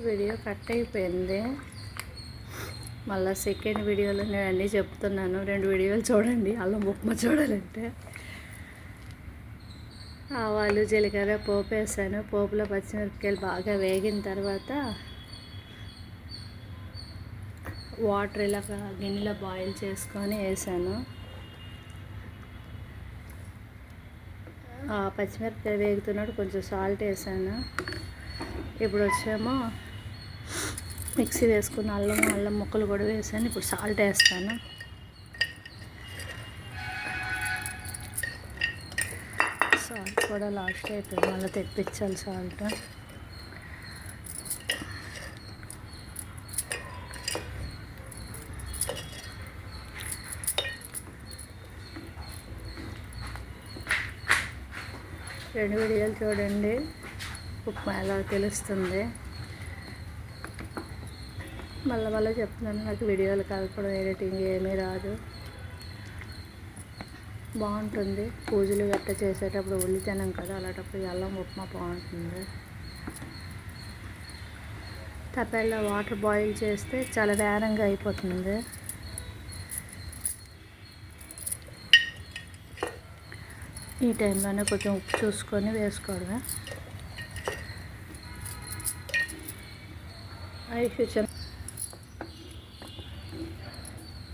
Video cut అయిపోయింది. మళ్ళీ second వీడియోలో నేను అన్నీ చెప్తున్నాను. 2 వీడియోలు చూడండి. అల్లం ఉప్మా చూడాలంటే. ఆవాలు జీలకర్ర పోపు వేసాను. పోపులో పచ్చిమిరపకాయలు బాగా వేగిన తర్వాత వాటర్ ఇలా గిన్నెలో బాయిల్ చేసుకొని వేసాను. పచ్చిమిరపకాయలు వేగుతున్నప్పుడు కొంచెం సాల్ట్ వేసాను. ఇప్పుడు వచ్చేమో మిక్సీ వేసుకున్న అల్లం ముక్కలు కూడా వేసాను. ఇప్పుడు సాల్ట్ వేస్తాను. సాల్ట్ కూడా లాస్ట్ అయిపోయింది, మళ్ళీ తెప్పించాలి సాల్ట్. రెండు వీడియోలు చూడండి, ఉప్మా ఎలా తెలుస్తుంది. మళ్ళీ చెప్తున్నాను, నాకు వీడియోలు కలపడం ఎడిటింగ్ ఏమీ రాదు. బాగుంటుంది. పూజలు గట్ట చేసేటప్పుడు ఉల్లి తినం కదా, అలాంటప్పుడు అల్లం ఉప్మా బాగుంటుంది. తప్పేళ్ళ వాటర్ బాయిల్ చేస్తే చాలా వేరంగా అయిపోతుంది. ఈ టైంలోనే కొంచెం ఉప్పు చూసుకొని వేసుకోవడమే.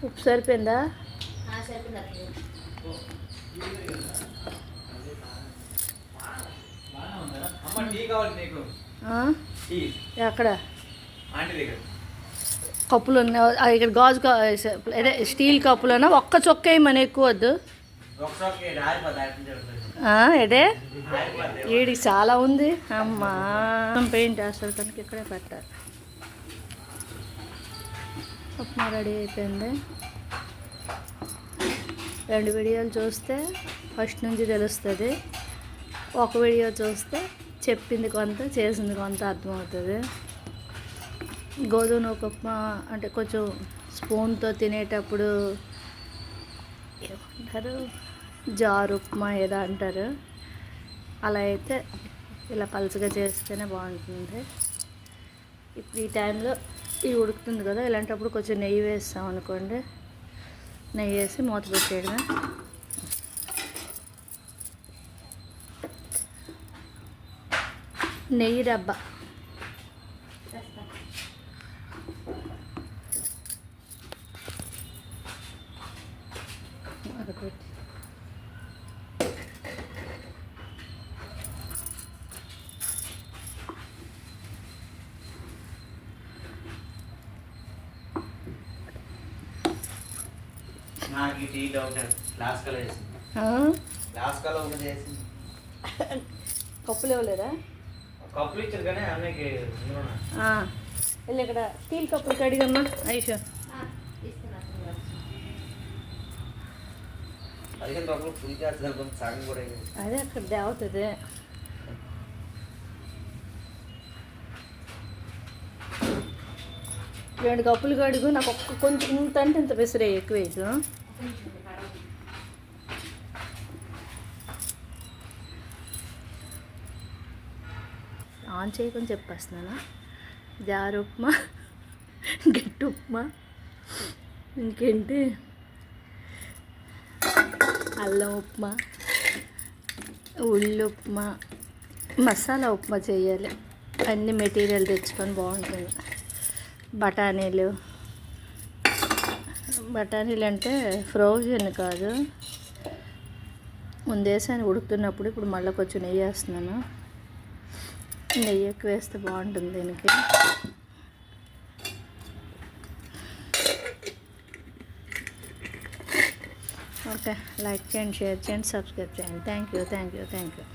ఉప్పు సరిపోయిందా? ఎక్కడ కప్పులు ఉన్నాయి ఇక్కడ? గాజు అదే స్టీల్ కప్పులోనా? ఒక్క చొక్క వేయమని ఎక్కువ వద్దు. అదే వీడికి చాలా ఉంది. అమ్మా పెయింట్ వేస్తారు కనుక ఇక్కడే పెట్టాలి. ఉప్మా రెడీ అయిపోయింది. 2 వీడియోలు చూస్తే ఫస్ట్ నుంచి తెలుస్తుంది. ఒక వీడియో చూస్తే చెప్పింది కొంత, చేసింది కొంత అర్థమవుతుంది. గోధుమ ఉప్మా అంటే కొంచెం స్పూన్తో తినేటప్పుడు ఏమంటారు, జారు ఉప్మా ఏదో అంటారు. అలా అయితే ఇలా పలుచగా చేస్తేనే బాగుంటుంది. ఇప్పుడు ఈ టైంలో ఇది ఉడుకుతుంది కదా, ఇలాంటప్పుడు కొంచెం నెయ్యి వేస్తాం అనుకోండి. నెయ్యి వేసి మూత పెట్టేయడమే. నెయ్యి డబ్బా నాకు టీ డాక్టర్ గ్లాస్ కలర్ వేసింది. గ్లాస్ కలర్ ఒకటి వేసింది. కప్పులు ఇవ్వలేదా? కప్పులు ఇచ్చారు కానీ అన్నకి వెళ్ళి ఇక్కడ స్టీల్ కప్పులు కడిగమ్మా. ఐషా అదే కప్పులు ఫుల్ చేస్తారు, కొంచెం సగం కూడా అదే అక్కడ దేవతది. రెండు కప్పులు కడుగు. నాకు కొంచెం ఇంత అంటే ఇంత పెసరే ఎక్కువ వేసు. ఆన్ చేయకుండా చెప్పేస్తున్నాను. జారు ఉప్మా, గట్టి ఉప్మా, ఇంకేంటి అల్లం ఉప్మా, ఉల్లి ఉప్మా, మసాలా ఉప్మా చేయాలి. అన్ని మెటీరియల్ తెచ్చుకొని బాగుంటుంది. బఠానీలు అంటే ఫ్రోజన్ కాదు, ముందేసాను ఉడుకుతున్నప్పుడు. ఇప్పుడు మళ్ళీ కొంచెం నెయ్యి వేస్తున్నాను. నెయ్యి ఎక్కువ వేస్తే బాగుంటుంది దీనికి. ఓకే, లైక్ చేయండి, షేర్ చేయండి, సబ్స్క్రైబ్ చేయండి. Thank you.